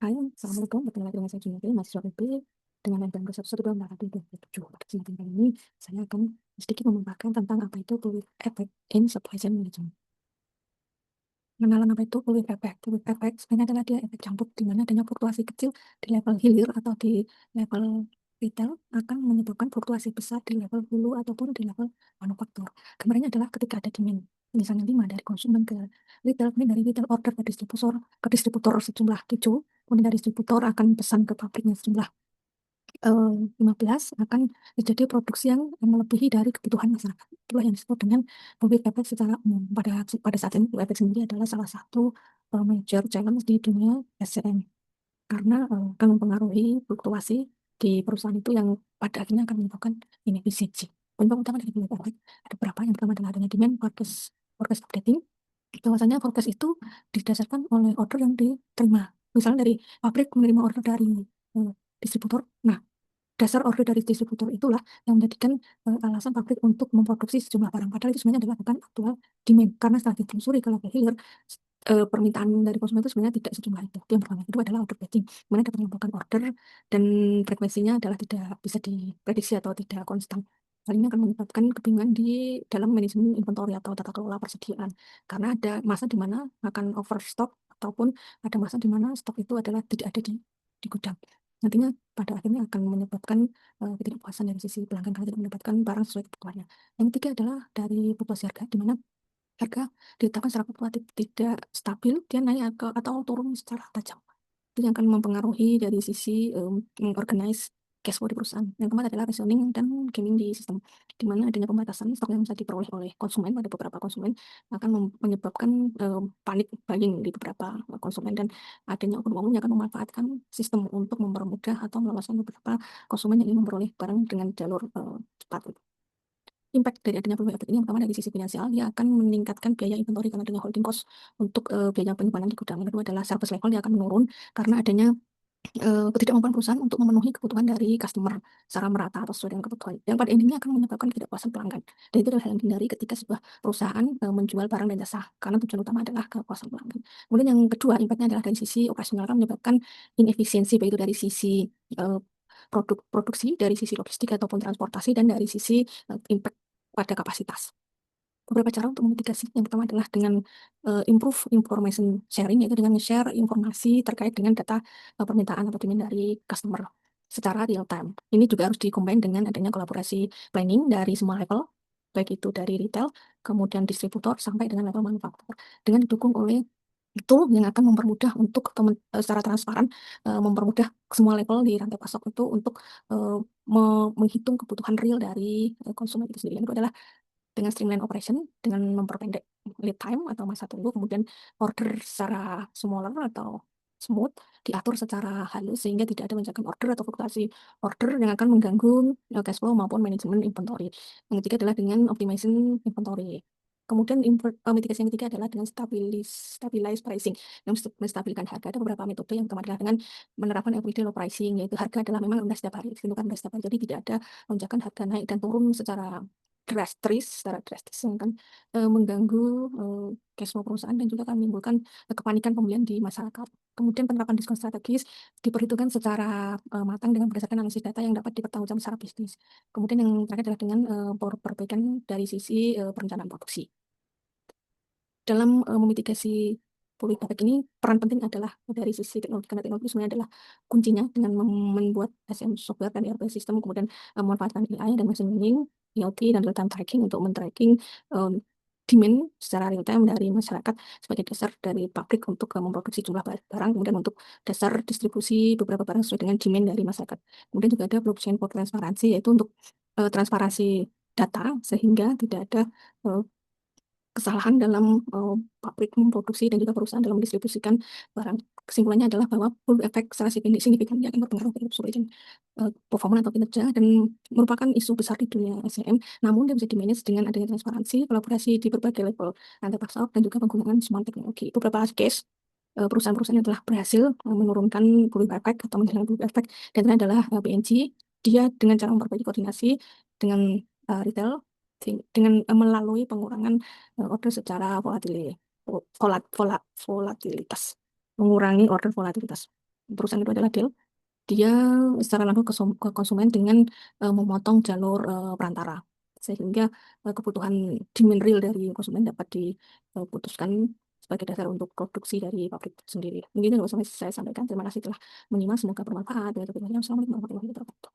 Hai, Assalamualaikum. Bertemu lagi dengan saya Junedi, mahasiswa UB dengan NPM 112 Pada kesempatan kali ini, saya akan sedikit memaparkan tentang apa itu fluid effect in supply chain management. Mengenal apa itu fluid effect? Fluid effect sebenarnya adalah dia efek campur di mana adanya fluktuasi kecil di level hilir atau di level retail akan menyebabkan fluktuasi besar di level hulu ataupun di level manufaktur. Gambarnya adalah ketika ada demand, misalnya 5 dari konsumen ke retail, kemudian dari retail order ke distributor sejumlah 7, kemudian dari distributor akan pesan ke pabriknya sejumlah 15, akan terjadi produksi yang melebihi dari kebutuhan masyarakat. Itulah yang disebut dengan public effect secara umum. Pada saat ini, public effect sendiri adalah salah satu major challenge di dunia SCM karena akan mempengaruhi fluktuasi di perusahaan itu yang pada akhirnya akan menyebabkan inefisiensi. Penyebab utama dari public effect ada beberapa. Yang pertama adalah adanya demand forecast updating. Bahwasanya forecast itu didasarkan oleh order yang diterima. Misalnya dari pabrik menerima order dari distributor. Nah, dasar order dari distributor itulah yang menjadikan alasan pabrik untuk memproduksi sejumlah barang. Padahal itu sebenarnya adalah bukan aktual demand. Karena setelah ditelusuri ke level hilir, permintaan dari konsumen itu sebenarnya tidak sejumlah itu. Itu yang pertama. Kedua adalah order batching. Dimana dapat menyebabkan order dan frekuensinya adalah tidak bisa diprediksi atau tidak konstan. Hal ini akan menyebabkan kebingungan di dalam manajemen inventory atau tata kelola persediaan. Karena ada masa di mana akan overstock ataupun ada masa di mana stok itu adalah tidak ada di gudang. Nantinya pada akhirnya akan menyebabkan ketidakpuasan dari sisi pelanggan karena tidak mendapatkan barang sesuai kebutuhannya. Yang ketiga adalah dari fluktuasi harga, di mana harga ditetapkan secara fluktuatif, tidak stabil, dia naik atau turun secara tajam. Itu yang akan mempengaruhi dari sisi mengorganize cash flow di perusahaan. Yang keempat adalah rationing dan gaming di sistem, di mana adanya pembatasan stok yang bisa diperoleh oleh konsumen pada beberapa konsumen akan menyebabkan panik buying di beberapa konsumen, dan adanya oknum yang akan memanfaatkan sistem untuk mempermudah atau meloloskan beberapa konsumen yang ingin memperoleh barang dengan jalur cepat. Impact dari adanya perubahan efek ini yang pertama dari sisi finansial, dia akan meningkatkan biaya inventory karena adanya holding cost untuk biaya penyimpanan di gudang. Yang kedua adalah service level, dia akan menurun karena adanya ketidakmampuan perusahaan untuk memenuhi kebutuhan dari customer secara merata atau sesuai dengan kebutuhan. Yang pada intinya akan menyebabkan ketidakpuasan pelanggan. Dan itu adalah hal yang dihindari ketika sebuah perusahaan menjual barang dan jasa, karena tujuan utama adalah kepuasan pelanggan. Kemudian yang kedua, impactnya adalah dari sisi operasional, akan menyebabkan inefisiensi, baik itu dari sisi produksi, dari sisi logistik ataupun transportasi, dan dari sisi impact pada kapasitas. Beberapa cara untuk memitigasi. Yang pertama adalah dengan improve information sharing, yaitu dengan share informasi terkait dengan data permintaan atau demand dari customer secara real time. Ini juga harus dikombin dengan adanya kolaborasi planning dari semua level, baik itu dari retail, kemudian distributor, sampai dengan level manufaktur, dengan didukung oleh itu yang akan mempermudah untuk secara transparan mempermudah semua level di rantai pasok itu untuk menghitung kebutuhan real dari konsumen itu sendiri. Yang kedua adalah dengan streamline operation, dengan memperpendek lead time atau masa tunggu, kemudian order secara smaller atau smooth, diatur secara halus sehingga tidak ada lonjakan order atau fluktuasi order yang akan mengganggu cash flow maupun manajemen inventory. Yang ketiga adalah dengan optimizing inventory. Kemudian mitigasi yang ketiga adalah dengan stabilize pricing, yang menstabilkan harga. Ada beberapa metode. Yang pertama adalah dengan menerapkan everyday low pricing, yaitu harga adalah memang rendah setiap hari, ditentukan rendah setiap hari, jadi tidak ada lonjakan harga naik dan turun secara drastis yang akan mengganggu cash flow perusahaan dan juga akan menimbulkan kepanikan pembelian di masyarakat. Kemudian penerapan diskon strategis diperhitungkan secara matang dengan berdasarkan analisis data yang dapat dipertanggungjawabkan secara bisnis. Kemudian yang terakhir adalah dengan perbaikan dari sisi perencanaan produksi. Dalam memitigasi public effect ini, peran penting adalah dari sisi teknologi, karena teknologi sebenarnya adalah kuncinya dengan membuat SM software dan ERP system, kemudian memanfaatkan AI dan machine learning, IoT, dan real-time tracking untuk men-tracking demand secara real-time dari masyarakat sebagai dasar dari pabrik untuk memproduksi jumlah barang, kemudian untuk dasar distribusi beberapa barang sesuai dengan demand dari masyarakat. Kemudian juga ada blockchain for transparansi, yaitu untuk transparansi data sehingga tidak ada kesalahan dalam pabrik memproduksi dan juga perusahaan dalam mendistribusikan barang. Kesimpulannya adalah bahwa full efek secara signifikan akan berpengaruh terhadap supply chain performa atau kinerja, dan merupakan isu besar di dunia SCM. Namun dia bisa dimanage dengan adanya transparansi, kolaborasi di berbagai level rantai pasok, dan juga penggunaan smart teknologi. Beberapa case perusahaan-perusahaan yang telah berhasil menurunkan full effect atau menghilangkan full effect, dan ini adalah BNG. Dia dengan cara memperbaiki koordinasi dengan retail dengan melalui pengurangan order secara volatilitas, mengurangi order volatilitas. Perusahaan itu adalah deal. Dia secara langsung ke konsumen dengan memotong jalur perantara, sehingga kebutuhan demand real dari konsumen dapat diputuskan sebagai dasar untuk produksi dari pabrik itu sendiri. Mungkin itu yang bisa saya sampaikan. Terima kasih telah menyimak, semoga bermanfaat. Assalamualaikum warahmatullahi wabarakatuh.